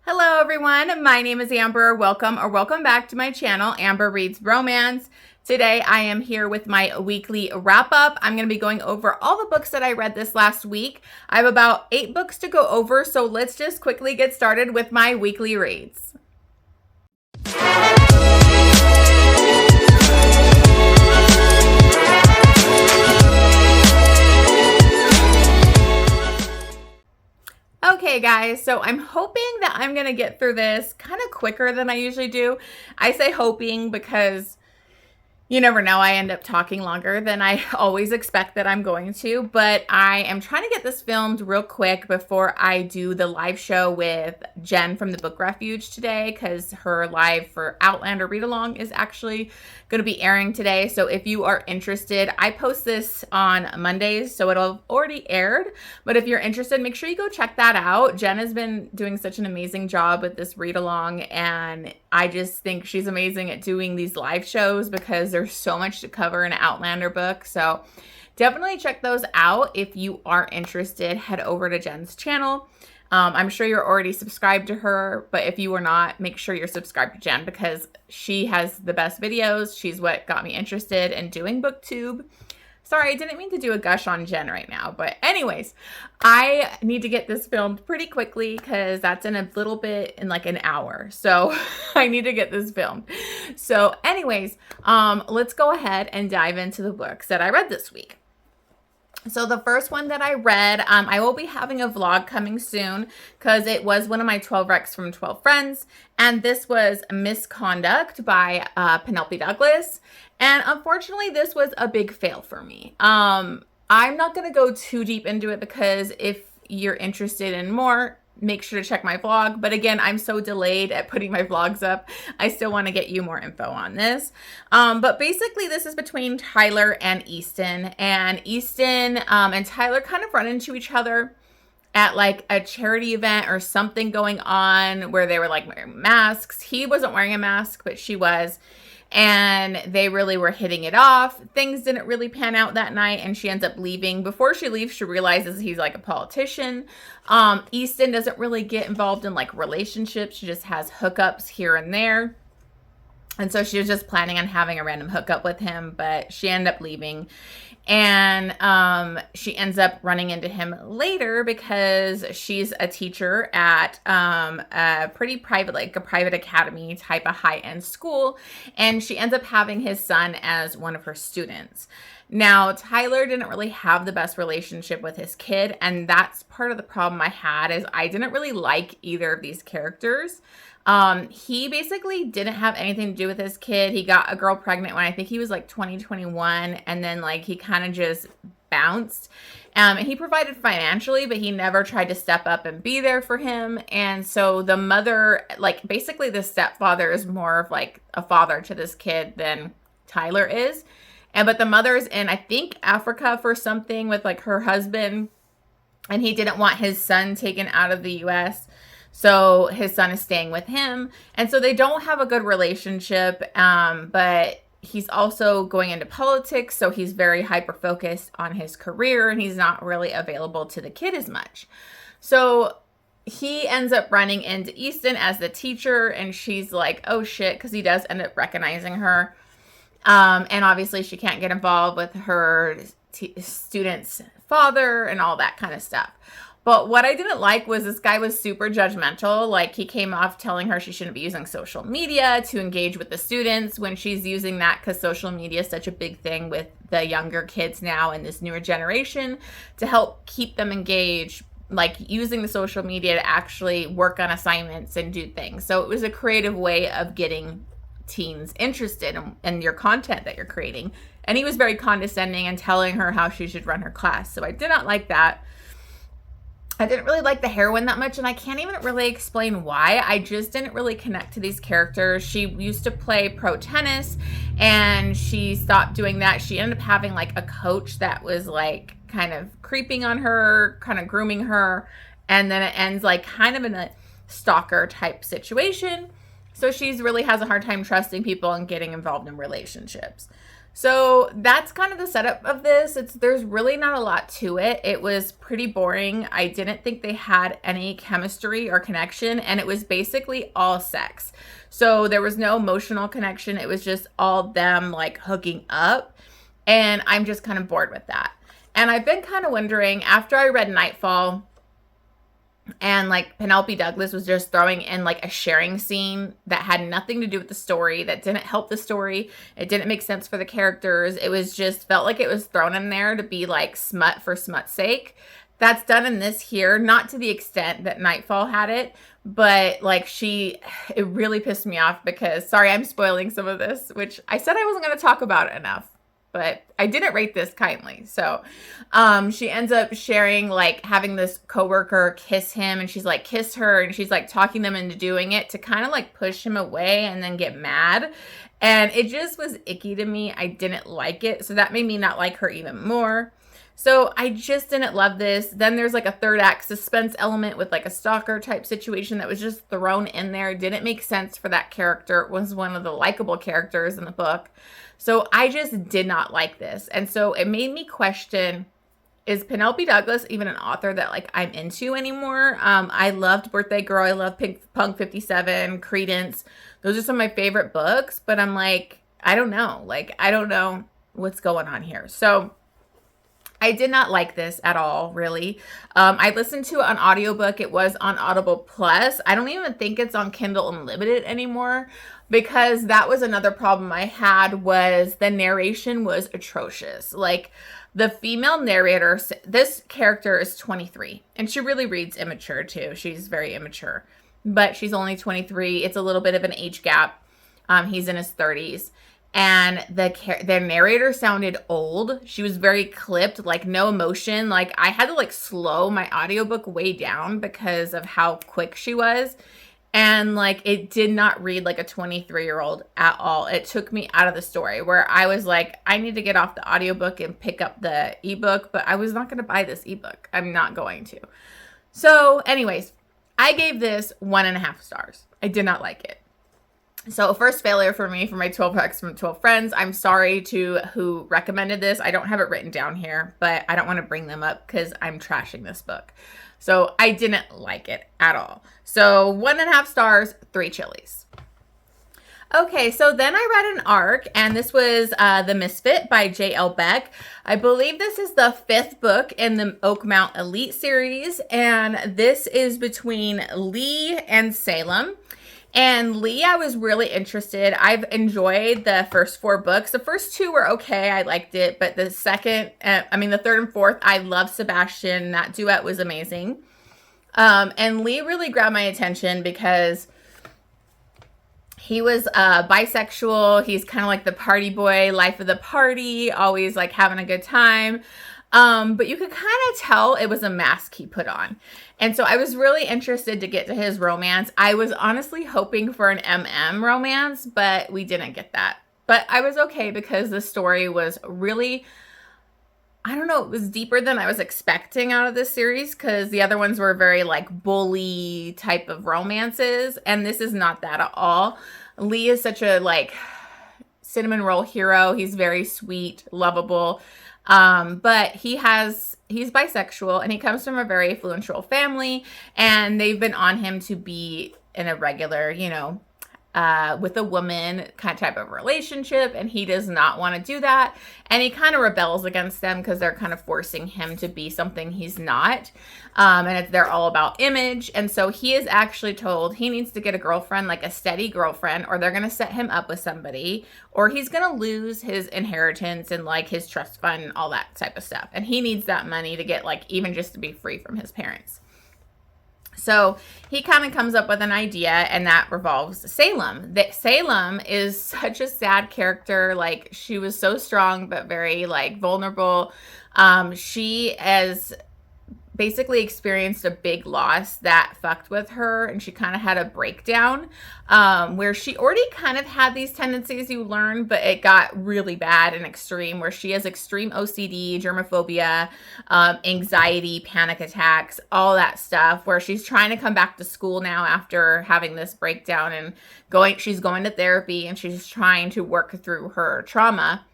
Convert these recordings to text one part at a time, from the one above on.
Hello everyone, my name is Amber. Welcome back to my channel, Amber Reads Romance. Today I am here with my weekly wrap-up. I'm going to be going over all the books that I read this last week. I have about 8 books to go over, so let's just quickly get started with my weekly reads. Okay guys, so I'm hoping that I'm going to get through this kind of quicker than I usually do. I say hoping because you never know, I end up talking longer than I always expect that I'm going to, but I am trying to get this filmed real quick before I do the live show with Jen from the Book Refuge today, because her live for Outlander read along is actually going to be airing today. So if you are interested, I post this on Mondays, so it'll have already aired, but if you're interested, make sure you go check that out. Jen has been doing such an amazing job with this read along, and I just think she's amazing at doing these live shows because there's so much to cover in an Outlander book. So definitely check those out. If you are interested, head over to Jen's channel. I'm sure you're already subscribed to her, but if you are not, make sure you're subscribed to Jen because she has the best videos. She's what got me interested in doing BookTube. Sorry, I didn't mean to do a gush on Jen right now, but anyways, I need to get this filmed pretty quickly because that's in a little bit, in like an hour. So I need to get this filmed. So anyways, let's go ahead and dive into the books that I read this week. So the first one that I read, I will be having a vlog coming soon because it was one of my 12 recs from 12 friends. And this was Misconduct by Penelope Douglas. And unfortunately, this was a big fail for me. I'm not going to go too deep into it because if you're interested in more, make sure to check my vlog. But again, I'm so delayed at putting my vlogs up. I still want to get you more info on this. But basically, this is between Tyler and Easton. And Easton and Tyler kind of run into each other at like a charity event or something going on where they were like wearing masks. He wasn't wearing a mask, but she was. And they really were hitting it off. Things didn't really pan out that night, and she ends up leaving. Before she leaves, she realizes he's like a politician. Easton doesn't really get involved in like relationships. She just has hookups here and there. And so she was just planning on having a random hookup with him, but she ended up leaving. And she ends up running into him later because she's a teacher at a pretty private, like a private academy type of high-end school. And she ends up having his son as one of her students. Now, Tyler didn't really have the best relationship with his kid. And that's part of the problem I had is I didn't really like either of these characters. He basically didn't have anything to do with his kid. He got a girl pregnant when I think he was like 21, and then like he kind of just bounced. And he provided financially, but he never tried to step up and be there for him. And so the mother, like basically the stepfather is more of like a father to this kid than Tyler is. But the mother is in, I think, Africa for something with like her husband, and he didn't want his son taken out of the US. So his son is staying with him. And so they don't have a good relationship, but he's also going into politics. So he's very hyper-focused on his career, and he's not really available to the kid as much. So he ends up running into Easton as the teacher, and she's like, oh shit, because he does end up recognizing her. And obviously she can't get involved with her student's father and all that kind of stuff. But what I didn't like was this guy was super judgmental. Like he came off telling her she shouldn't be using social media to engage with the students when she's using that because social media is such a big thing with the younger kids now and this newer generation to help keep them engaged, like using the social media to actually work on assignments and do things. So it was a creative way of getting teens interested in your content that you're creating. And he was very condescending and telling her how she should run her class. So I did not like that. I didn't really like the heroine that much, and I can't even really explain why. I just didn't really connect to these characters. She used to play pro tennis, and she stopped doing that. She ended up having like a coach that was like kind of creeping on her, kind of grooming her, and then it ends like kind of in a stalker type situation. So she's really has a hard time trusting people and getting involved in relationships. So that's kind of the setup of this. There's really not a lot to it. It was pretty boring. I didn't think they had any chemistry or connection, and it was basically all sex. So there was no emotional connection. It was just all them like hooking up, and I'm just kind of bored with that. And I've been kind of wondering, after I read Nightfall, and like Penelope Douglas was just throwing in like a sharing scene that had nothing to do with the story, that didn't help the story. It didn't make sense for the characters. It was just felt like it was thrown in there to be like smut for smut's sake. That's done in this here, not to the extent that Nightfall had it, but like it really pissed me off because, sorry, I'm spoiling some of this, which I said I wasn't going to talk about it enough. But I didn't rate this kindly. So she ends up sharing, like, having this coworker kiss him, and she's like, kiss her, and she's like talking them into doing it to kind of like push him away and then get mad. And it just was icky to me. I didn't like it. So that made me not like her even more. So I just didn't love this. Then there's like a third act suspense element with like a stalker type situation that was just thrown in there. It didn't make sense for that character. It was one of the likable characters in the book. So I just did not like this. And so it made me question, is Penelope Douglas even an author that like I'm into anymore? I loved Birthday Girl. I love Punk 57, Credence. Those are some of my favorite books, but I'm like, I don't know. Like, I don't know what's going on here. So I did not like this at all, really. I listened to an audiobook. It was on Audible Plus. I don't even think it's on Kindle Unlimited anymore, because that was another problem I had, was the narration was atrocious. Like, the female narrator, this character is 23, and she really reads immature too. She's very immature, but she's only 23. It's a little bit of an age gap. He's in his 30s. And the narrator sounded old. She was very clipped, like no emotion. Like, I had to like slow my audiobook way down because of how quick she was. And like, it did not read like a 23-year-old at all. It took me out of the story, where I was like, I need to get off the audiobook and pick up the ebook, but I was not going to buy this ebook. I'm not going to. So anyways, I gave this 1.5 stars. I did not like it. So first failure for me for my 12 hacks from 12 friends. I'm sorry to who recommended this. I don't have it written down here, but I don't want to bring them up because I'm trashing this book. So I didn't like it at all. So 1.5 stars, 3 chilies. Okay, so then I read an arc, and this was The Misfit by J.L. Beck. I believe this is the 5th book in the Oakmount Elite series, and this is between Lee and Salem. And Lee, I was really interested. I've enjoyed the first 4 books. The first 2 were okay. I liked it. But the third and fourth, I love Sebastian. That duet was amazing. And Lee really grabbed my attention because he was bisexual. He's kind of like the party boy, life of the party, always like having a good time. But you could kind of tell it was a mask he put on. And so I was really interested to get to his romance. I was honestly hoping for an MM romance, but we didn't get that. But I was okay because the story was really, I don't know, it was deeper than I was expecting out of this series, because the other ones were very like bully type of romances. And this is not that at all. Lee is such a like cinnamon roll hero. He's very sweet, lovable. But he's bisexual, and he comes from a very influential family, and they've been on him to be in a regular, with a woman kind of type of relationship, and he does not want to do that. And he kind of rebels against them because they're kind of forcing him to be something he's not. And they're all about image. And so he is actually told he needs to get a girlfriend, like a steady girlfriend, or they're going to set him up with somebody, or he's going to lose his inheritance and like his trust fund and all that type of stuff. And he needs that money to get like even just to be free from his parents. So he kind of comes up with an idea, and that revolves Salem. That Salem is such a sad character. Like, she was so strong, but very like vulnerable. She has basically experienced a big loss that fucked with her, and she kind of had a breakdown where she already kind of had these tendencies you learn, but it got really bad and extreme, where she has extreme OCD, germophobia, anxiety, panic attacks, all that stuff, where she's trying to come back to school now after having this breakdown, and she's going to therapy, and she's trying to work through her trauma.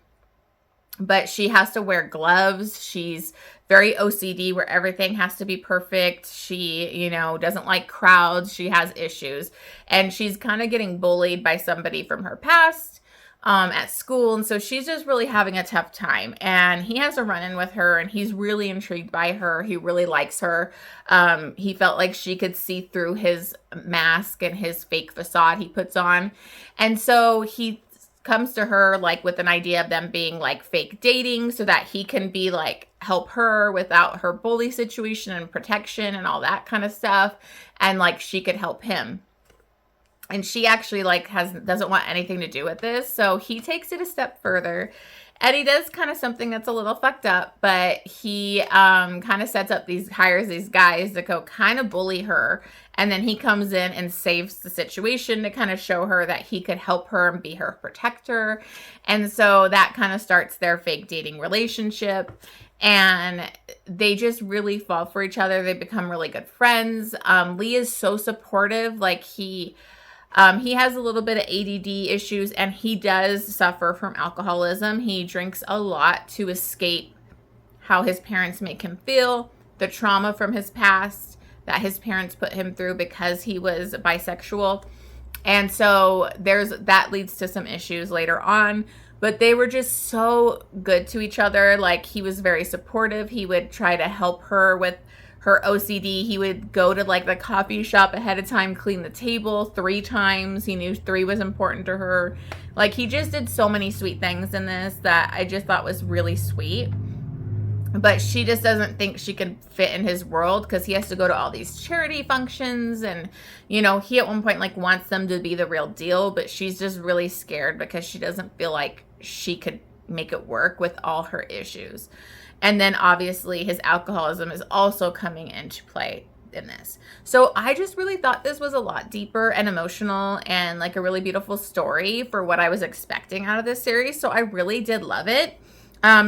but she has to wear gloves. She's very OCD where everything has to be perfect. She, doesn't like crowds. She has issues. And she's kind of getting bullied by somebody from her past at school. And so she's just really having a tough time. And he has a run-in with her, and he's really intrigued by her. He really likes her. He felt like she could see through his mask and his fake facade he puts on. And so he comes to her like with an idea of them being like fake dating so that he can be like help her without her bully situation and protection and all that kind of stuff, and like she could help him. And she actually like doesn't want anything to do with this, so he takes it a step further. And he does kind of something that's a little fucked up, but he kind of hires these guys to go kind of bully her. And then he comes in and saves the situation to kind of show her that he could help her and be her protector. And so that kind of starts their fake dating relationship. And they just really fall for each other. They become really good friends. Lee is so supportive. Like he has a little bit of ADD issues, and he does suffer from alcoholism. He drinks a lot to escape how his parents make him feel, the trauma from his past that his parents put him through because he was bisexual. And so that leads to some issues later on. But they were just so good to each other. Like, he was very supportive. He would try to help her with her OCD. He would go to like the coffee shop ahead of time, clean the table 3 times. He knew 3 was important to her. Like, he just did so many sweet things in this that I just thought was really sweet. But she just doesn't think she can fit in his world because he has to go to all these charity functions. And, he at one point like wants them to be the real deal, but she's just really scared because she doesn't feel like she could make it work with all her issues. And then obviously his alcoholism is also coming into play in this. So I just really thought this was a lot deeper and emotional and like a really beautiful story for what I was expecting out of this series. So I really did love it.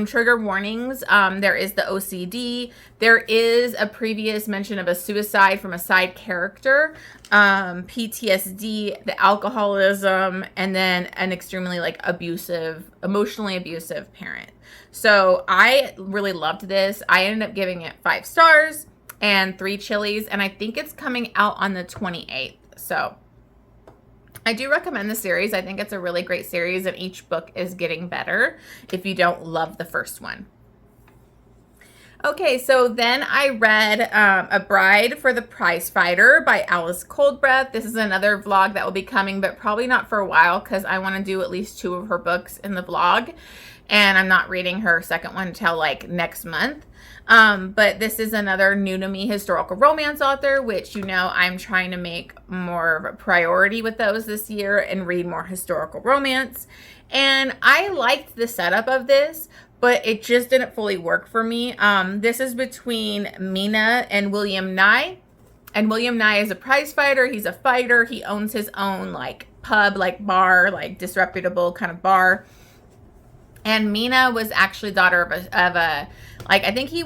Trigger warnings. There is the OCD. There is a previous mention of a suicide from a side character, PTSD, the alcoholism, and then an extremely like emotionally abusive parent. So I really loved this. I ended up giving it 5 stars and 3 chilies, and I think it's coming out on the 28th. So I do recommend the series. I think it's a really great series, and each book is getting better if you don't love the first one. Okay, so then I read A Bride for the Prize Fighter by Alice Coldbreath. This is another vlog that will be coming, but probably not for a while because I want to do at least 2 of her books in the vlog, and I'm not reading her second one until like next month. But this is another new to me historical romance author, which, I'm trying to make more of a priority with those this year and read more historical romance. And I liked the setup of this, but it just didn't fully work for me. This is between Mina and William Nye. And William Nye is a prize fighter. He's a fighter. He owns his own like pub, like bar, like disreputable kind of bar. And Mina was actually daughter of a I think he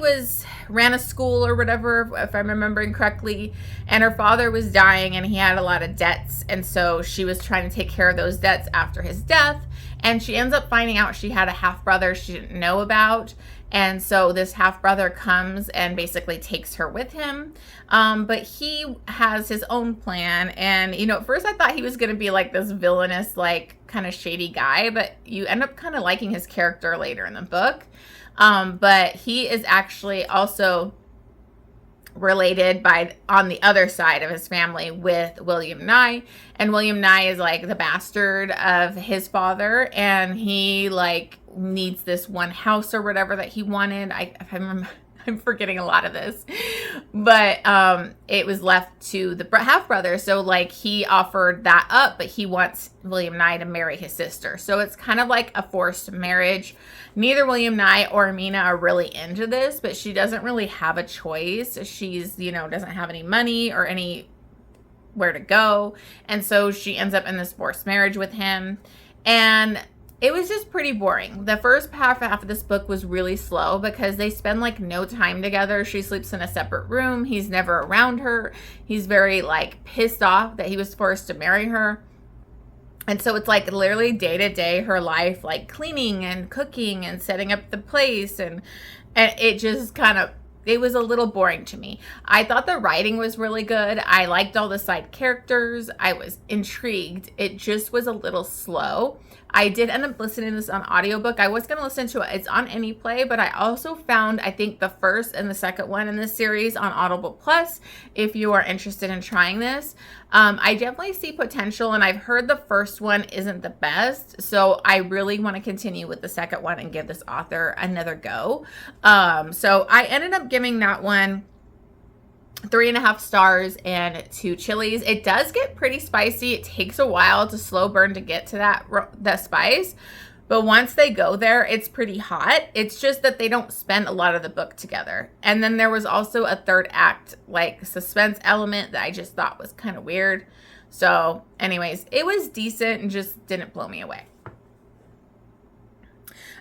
ran a school or whatever, if I'm remembering correctly. And her father was dying and he had a lot of debts. And so she was trying to take care of those debts after his death. And she ends up finding out she had a half brother she didn't know about. And so this half brother comes and basically takes her with him. But he has his own plan. And, at first I thought he was going to be like this villainous, like kind of shady guy. But you end up kind of liking his character later in the book. But he is actually also related on the other side of his family with William Nye. And William Nye is like the bastard of his father, and he like needs this one house or whatever that he wanted. I'm forgetting a lot of this, but it was left to the half brother. So like he offered that up, but he wants William Nye to marry his sister. So it's kind of like a forced marriage. Neither William Nye or Mina are really into this, but she doesn't really have a choice. She's, doesn't have any money or anywhere to go. And so she ends up in this forced marriage with him. And it was just pretty boring. The first half of this book was really slow because they spend like no time together. She sleeps in a separate room. He's never around her. He's very like pissed off that he was forced to marry her. And so it's like literally day to day her life, like cleaning and cooking and setting up the place. And it just kind of, it was a little boring to me. I thought the writing was really good. I liked all the side characters. I was intrigued. It just was a little slow. I did end up listening to this on audiobook. I was going to listen to it. It's on AnyPlay, but I also found, I think, the first and the second one in this series on Audible Plus, if you are interested in trying this. I definitely see potential, and I've heard the first one isn't the best, so I really want to continue with the second one and give this author another go. So I ended up giving that one 3.5 stars and 2 chilies. It does get pretty spicy. It takes a while to slow burn to get to that spice, but once they go there, it's pretty hot. It's just that they don't spend a lot of the book together. And then there was also a third act, like, suspense element that I just thought was kind of weird. So anyways, it was decent and just didn't blow me away.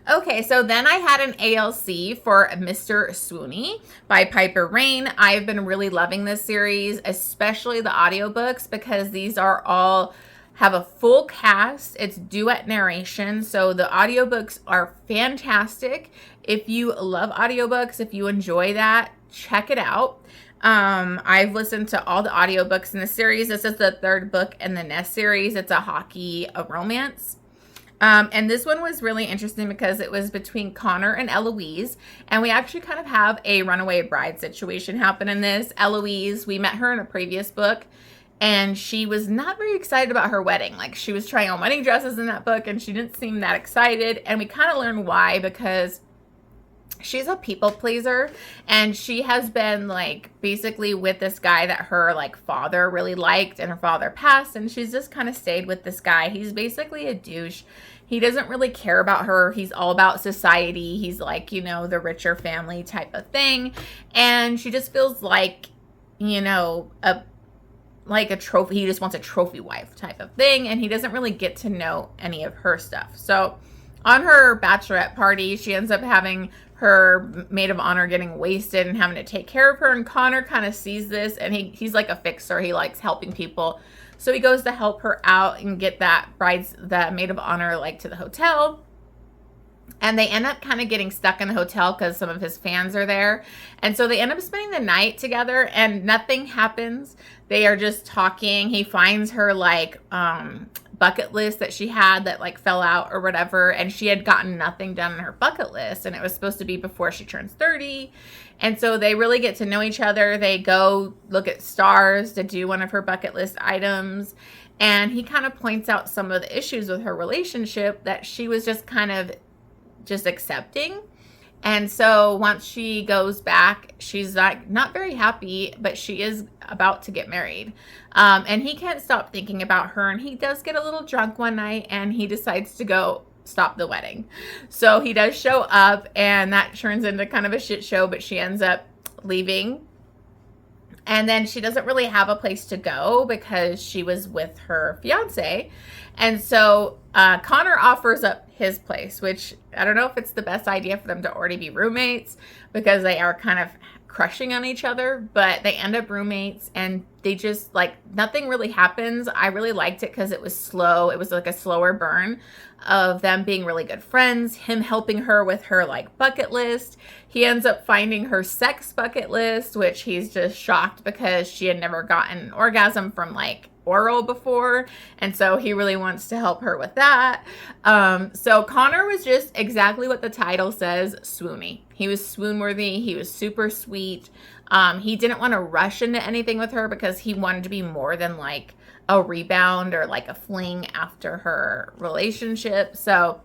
Okay, so then I had an ALC for Mr. Swoony by Piper Rayne. I've been really loving this series, especially the audiobooks, because these are all have a full cast. It's duet narration, so the audiobooks are fantastic. If you love audiobooks, if you enjoy that, check it out. I've listened to all the audiobooks in the series. This is the third book in the Nest series. It's a romance. And this one was really interesting because it was between Connor and Eloise. And we actually kind of have a runaway bride situation happen in this. Eloise, we met her in a previous book, and she was not very excited about her wedding. Like, she was trying on wedding dresses in that book, and she didn't seem that excited. And we kind of learned why, because she's a people pleaser, and she has been, like, basically with this guy that her, like, father really liked, and her father passed, and she's just kind of stayed with this guy. He's basically a douche. He doesn't really care about her. He's all about society. He's like, you know, the richer family type of thing. And she just feels like, you know, a trophy. He just wants a trophy wife type of thing. And he doesn't really get to know any of her stuff. So on her bachelorette party, she ends up having her maid of honor getting wasted and having to take care of her. And Connor kind of sees this, and he's like a fixer. He likes helping people. So he goes to help her out and get the maid of honor, like, to the hotel. And they end up kind of getting stuck in the hotel because some of his fans are there. And so they end up spending the night together, and nothing happens. They are just talking. He finds her, like, bucket list that she had that, like, fell out or whatever. And she had gotten nothing done on her bucket list. And it was supposed to be before she turns 30. And so they really get to know each other. They go look at stars to do one of her bucket list items. And he kind of points out some of the issues with her relationship that she was just kind of just accepting. And so once she goes back, she's not very happy, but she is about to get married. And he can't stop thinking about her. And he does get a little drunk one night, and he decides to go stop the wedding. So he does show up, and that turns into kind of a shit show, but she ends up leaving. And then she doesn't really have a place to go because she was with her fiance. And so Connor offers up his place, which I don't know if it's the best idea for them to already be roommates, because they are kind of crushing on each other, but they end up roommates, and they just, like, nothing really happens. I really liked it because it was slow. It was like a slower burn of them being really good friends, him helping her with her, like, bucket list. He ends up finding her sex bucket list, which he's just shocked because she had never gotten an orgasm from, like, oral before, and so he really wants to help her with that. So Connor was just exactly what the title says, swoony. He was swoon-worthy. He was super sweet. He didn't want to rush into anything with her because he wanted to be more than, like, a rebound or, like, a fling after her relationship. So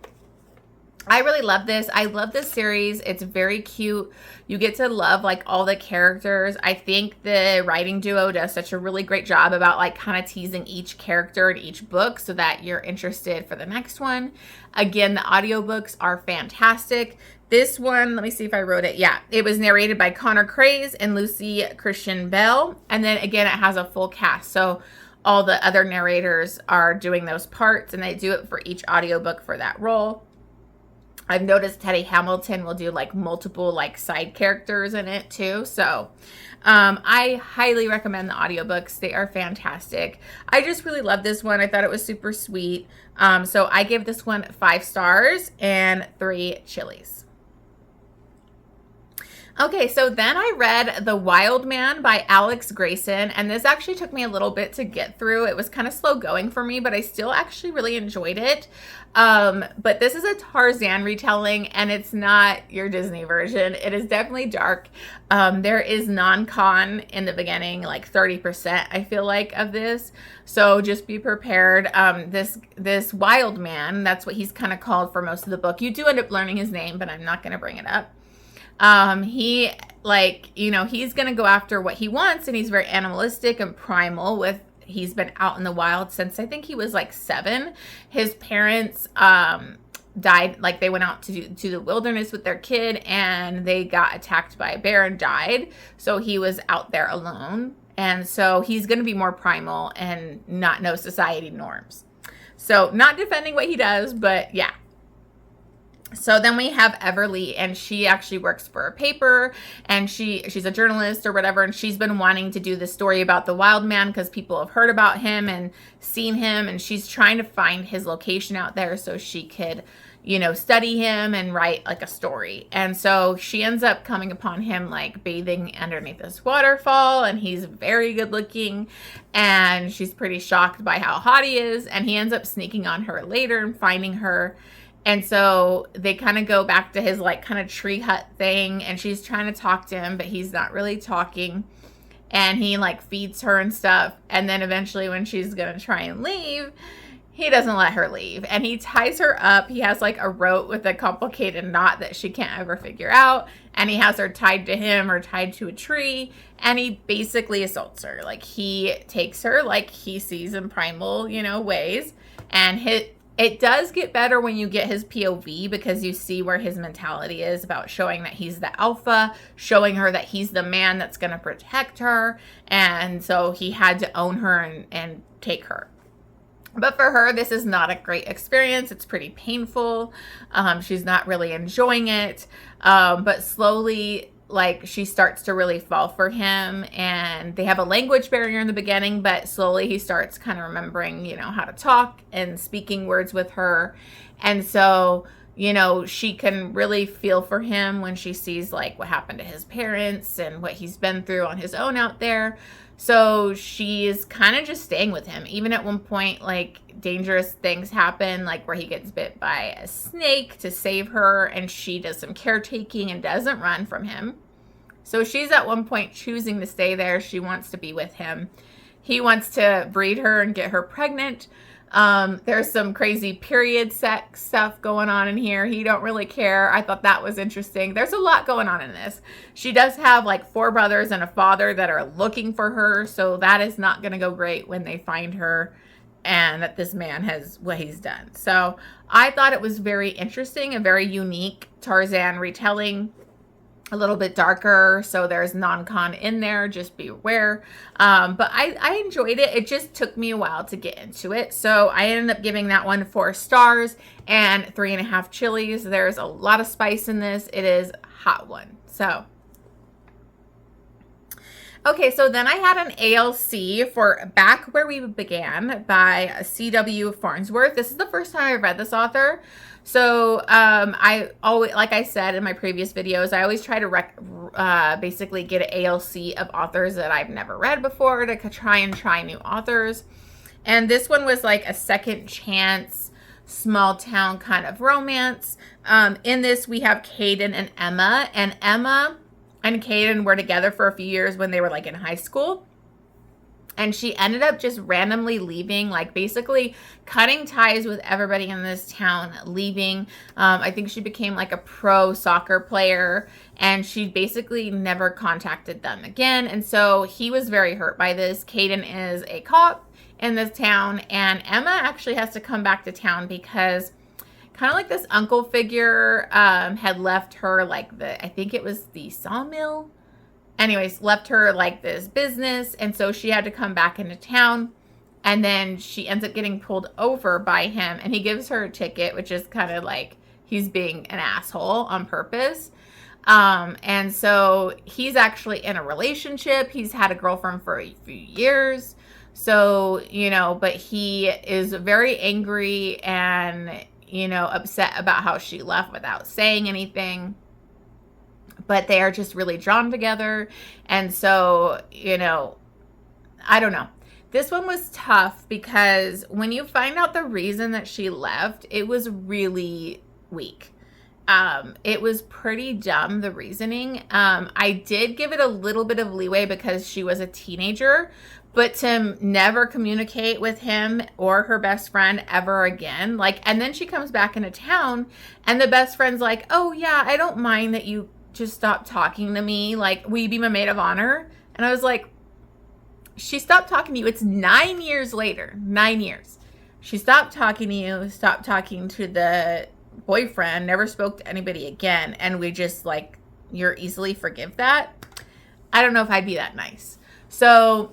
I really love this. I love this series. It's very cute. You get to love, like, all the characters. I think the writing duo does such a really great job about, like, kind of teasing each character in each book so that you're interested for the next one. Again, the audiobooks are fantastic. This one, let me see if I wrote it. Yeah, it was narrated by Connor Craze and Lucy Christian Bell. And then again, it has a full cast. So all the other narrators are doing those parts, and they do it for each audiobook for that role. I've noticed Teddy Hamilton will do like multiple like side characters in it too. So I highly recommend the audiobooks. They are fantastic. I just really love this one. I thought it was super sweet. So I give this one 5 stars and 3 chilies. Okay, so then I read The Wild Man by Alex Grayson, and this actually took me a little bit to get through. It was kind of slow going for me, but I still actually really enjoyed it. But this is a Tarzan retelling, and it's not your Disney version. It is definitely dark. There is non-con in the beginning, like 30%, I feel like, of this. So just be prepared. This Wild Man, that's what he's kind of called for most of the book. You do end up learning his name, but I'm not going to bring it up. He he's going to go after what he wants, and he's very animalistic and primal he's been out in the wild since I think he was like 7. His parents, died, like they went out to the wilderness with their kid and they got attacked by a bear and died. So he was out there alone. And so he's going to be more primal and not know society norms. So not defending what he does, but yeah. So then we have Everly, and she actually works for a paper, and she's a journalist or whatever, and she's been wanting to do this story about the wild man because people have heard about him and seen him, and she's trying to find his location out there so she could, study him and write like a story. And so she ends up coming upon him like bathing underneath this waterfall, and he's very good looking, and she's pretty shocked by how hot he is, and he ends up sneaking on her later and finding her. And so they kind of go back to his like kind of tree hut thing, and she's trying to talk to him, but he's not really talking, and he like feeds her and stuff. And then eventually when she's going to try and leave, he doesn't let her leave, and he ties her up. He has like a rope with a complicated knot that she can't ever figure out, and he has her tied to him or tied to a tree, and he basically assaults her. Like he takes her like he sees in primal, ways, and it does get better when you get his POV, because you see where his mentality is about showing that he's the alpha, showing her that he's the man that's going to protect her. And so he had to own her and take her. But for her, this is not a great experience. It's pretty painful. She's not really enjoying it. But slowly, like, she starts to really fall for him, and they have a language barrier in the beginning, but slowly he starts kind of remembering, how to talk and speaking words with her. And so, she can really feel for him when she sees like what happened to his parents and what he's been through on his own out there. So she's kind of just staying with him. Even at one point, like, dangerous things happen, like where he gets bit by a snake to save her, and she does some caretaking and doesn't run from him. So she's at one point choosing to stay there. She wants to be with him. He wants to breed her and get her pregnant. There's some crazy period sex stuff going on in here. He don't really care. I thought that was interesting. There's a lot going on in this. She does have like 4 brothers and a father that are looking for her. So that is not going to go great when they find her and that this man has what he's done. So I thought it was very interesting, a very unique Tarzan retelling. A little bit darker, so there's non-con in there, just be aware. But I enjoyed it. It just took me a while to get into it. So I ended up giving that one 4 stars and 3.5 chilies. There's a lot of spice in this. It is a hot one. So, okay, so then I had an ALC for Back Where We Began by C.W. Farnsworth. This is the first time I've read this author. So I always, like I said in my previous videos, I always try to basically get an ALC of authors that I've never read before to try new authors. And this one was like a second chance, small town kind of romance. In this, we have Caden and Emma. And Emma and Caden were together for a few years when they were like in high school. And she ended up just randomly leaving, like basically cutting ties with everybody in this town, leaving. I think she became like a pro soccer player, and she basically never contacted them again. And so he was very hurt by this. Caden is a cop in this town, and Emma actually has to come back to town because kind of like this uncle figure had left her like I think it was the sawmill. Anyways, left her like this business, and so she had to come back into town, and then she ends up getting pulled over by him, and he gives her a ticket, which is kind of like he's being an asshole on purpose. And so he's actually in a relationship. He's had a girlfriend for a few years. So, but he is very angry and, upset about how she left without saying anything. But they are just really drawn together. And so, I don't know. This one was tough because when you find out the reason that she left, it was really weak. It was pretty dumb, the reasoning. I did give it a little bit of leeway because she was a teenager, but to never communicate with him or her best friend ever again. And then she comes back into town and the best friend's like, oh yeah, I don't mind that you just stopped talking to me. Will you be my maid of honor? And I was like, she stopped talking to you. It's 9 years later, 9 years. She stopped talking to you, stopped talking to the boyfriend, never spoke to anybody again. And we just you're easily forgive that. I don't know if I'd be that nice. So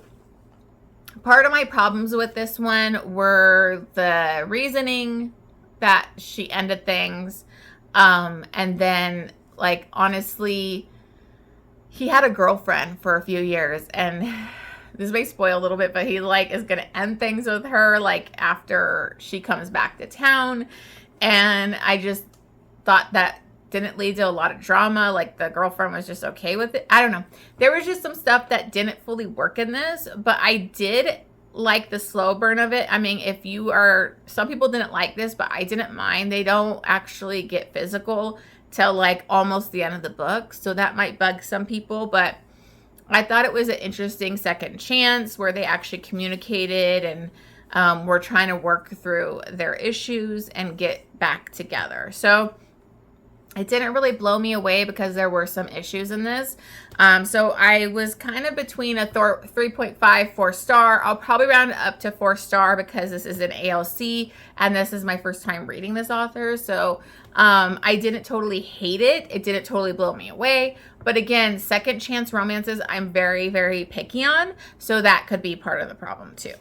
part of my problems with this one were the reasoning that she ended things. And then honestly, he had a girlfriend for a few years, and this may spoil a little bit, but he is going to end things with her after she comes back to town. And I just thought that didn't lead to a lot of drama. The girlfriend was just okay with it. I don't know. There was just some stuff that didn't fully work in this, but I did like the slow burn of it. I mean, some people didn't like this, but I didn't mind. They don't actually get physical till almost the end of the book. So that might bug some people, but I thought it was an interesting second chance where they actually communicated and were trying to work through their issues and get back together. So it didn't really blow me away because there were some issues in this. So I was kind of between a 3.5, 4 star. I'll probably round it up to 4 star because this is an ALC and this is my first time reading this author. So I didn't totally hate it. It didn't totally blow me away. But again, second chance romances, I'm very, very picky on. So that could be part of the problem too.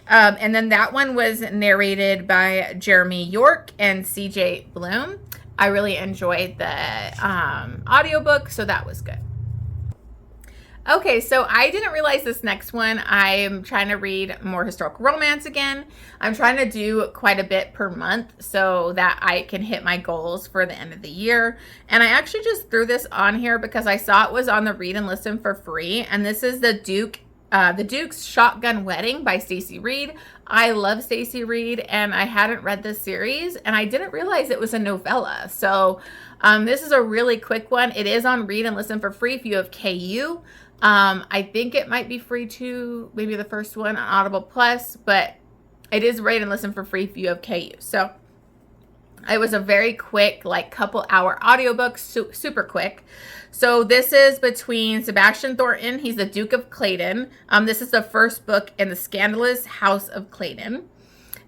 And then that one was narrated by Jeremy York and CJ Bloom. I really enjoyed the audiobook, so that was good. Okay, so I didn't realize this next one. I'm trying to read more historical romance again. I'm trying to do quite a bit per month so that I can hit my goals for the end of the year. And I actually just threw this on here because I saw it was on the Read and Listen for free. And this is The Duke's Shotgun Wedding by Stacy Reid. I love Stacy Reid, and I hadn't read this series, and I didn't realize it was a novella. So this is a really quick one. It is on Read and Listen for free if you have KU. I think it might be free too, maybe the first one on Audible Plus, but it is Read and Listen for free if you have KU. So it was a very quick, couple hour audiobook, super quick. So this is between Sebastian Thornton. He's the Duke of Clayton. This is the first book in the scandalous House of Clayton.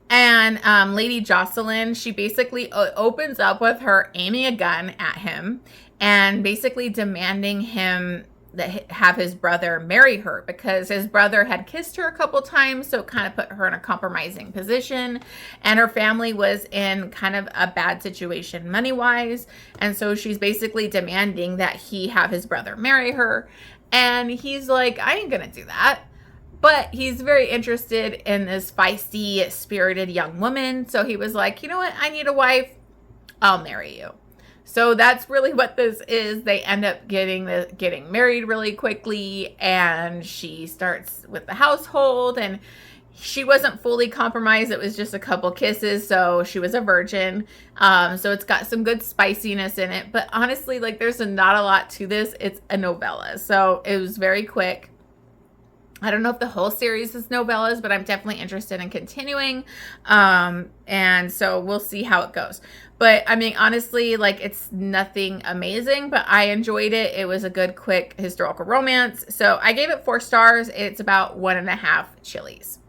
And Lady Jocelyn, she basically opens up with her aiming a gun at him and basically demanding him that have his brother marry her because his brother had kissed her a couple times, so it kind of put her in a compromising position, and her family was in kind of a bad situation money-wise, and so she's basically demanding that he have his brother marry her, and he's like, I ain't gonna do that. But he's very interested in this feisty, spirited young woman, so he was like, you know what, I need a wife, I'll marry you. So that's really what this is. They end up getting married really quickly, and she starts with the household, and she wasn't fully compromised. It was just a couple kisses, so she was a virgin. So it's got some good spiciness in it, but honestly, there's not a lot to this. It's a novella, so it was very quick. I don't know if the whole series is novellas, but I'm definitely interested in continuing. And so we'll see how it goes. But I mean, honestly, it's nothing amazing, but I enjoyed it. It was a good, quick historical romance. So I gave it 4 stars. It's about 1.5 chilies.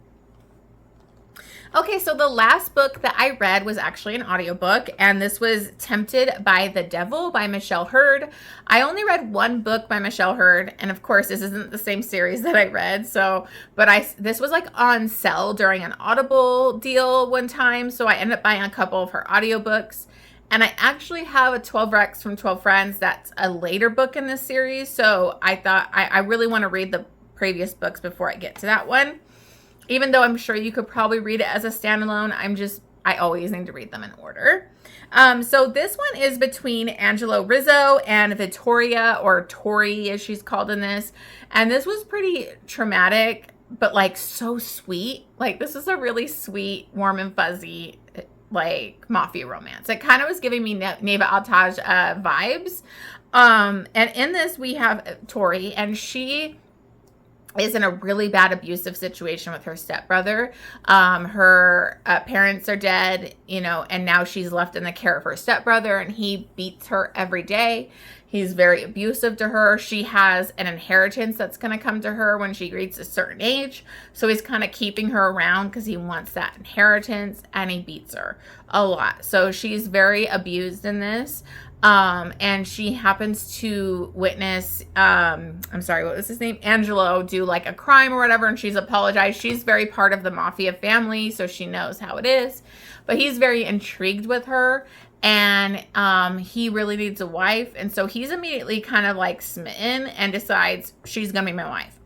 Okay, so the last book that I read was actually an audiobook, and this was Tempted by the Devil by Michelle Hurd. I only read one book by Michelle Hurd, and of course, this isn't the same series that I read, this was on sale during an Audible deal one time, so I ended up buying a couple of her audiobooks, And I actually have a 12 Recs from 12 Friends. That's a later book in this series. So I thought I really want to read the previous books before I get to that one. Even though I'm sure you could probably read it as a standalone, I always need to read them in order. So this one is between Angelo Rizzo and Vittoria, or Tori as she's called in this. And this was pretty traumatic, but like so sweet. Like this is a really sweet, warm and fuzzy, like mafia romance. It kind of was giving me Neva Altaj vibes. And in this we have Tori, and she is in a really bad abusive situation with her stepbrother. Her parents are dead, you know, and now she's left in the care of her stepbrother, and he beats her every day. He's very abusive to her. She has an inheritance that's going to come to her when she reaches a certain age. So he's kind of keeping her around because he wants that inheritance, and he beats her a lot. So she's very abused in this. And she happens to witness, I'm sorry, what was his name? Angelo do like a crime or whatever, and she's apologized. She's very part of the mafia family, so she knows how it is. But he's very intrigued with her, and he really needs a wife. And so he's immediately kind of like smitten and decides she's going to be my wife.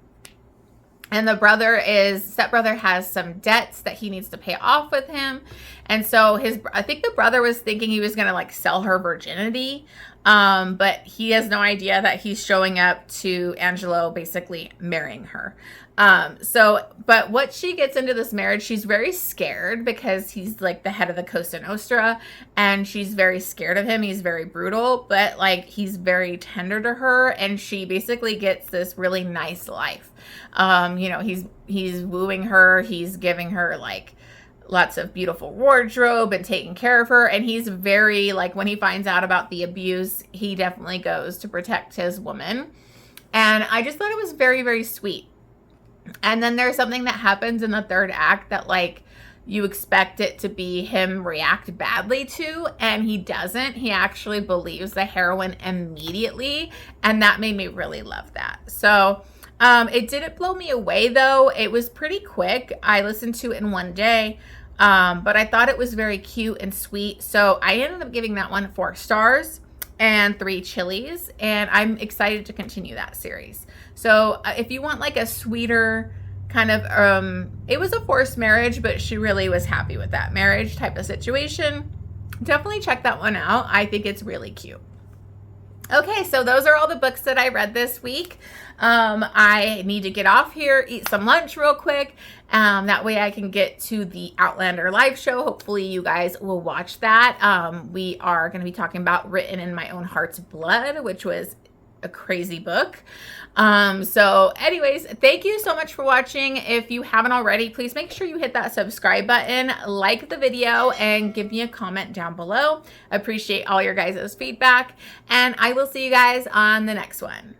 And the stepbrother has some debts that he needs to pay off with him. And so I think the brother was thinking he was going to like sell her virginity. But he has no idea that he's showing up to Angelo basically marrying her. But what she gets into this marriage, she's very scared because he's like the head of the Cosa Nostra, and she's very scared of him. He's very brutal, but like he's very tender to her, and she basically gets this really nice life. You know, he's wooing her, he's giving her like lots of beautiful wardrobe and taking care of her. And he's very like, when he finds out about the abuse, he definitely goes to protect his woman. And I just thought it was very, very sweet. And then there's something that happens in the third act that like you expect it to be him react badly to, and he doesn't. He actually believes the heroine immediately, and that made me really love that. So it didn't blow me away though. It was pretty quick. I listened to it in one day, but I thought it was very cute and sweet. So I ended up giving that one 4 stars and 3 chilies, and I'm excited to continue that series. So if you want like a sweeter kind of, it was a forced marriage, but she really was happy with that marriage type of situation, definitely check that one out. I think it's really cute. Okay, so those are all the books that I read this week. I need to get off here, eat some lunch real quick. That way I can get to the Outlander live show. Hopefully you guys will watch that. We are going to be talking about Written in My Own Heart's Blood, which was a crazy book. So anyways, thank you so much for watching. If you haven't already, please make sure you hit that subscribe button, like the video, and give me a comment down below. Appreciate all your guys' feedback, and I will see you guys on the next one.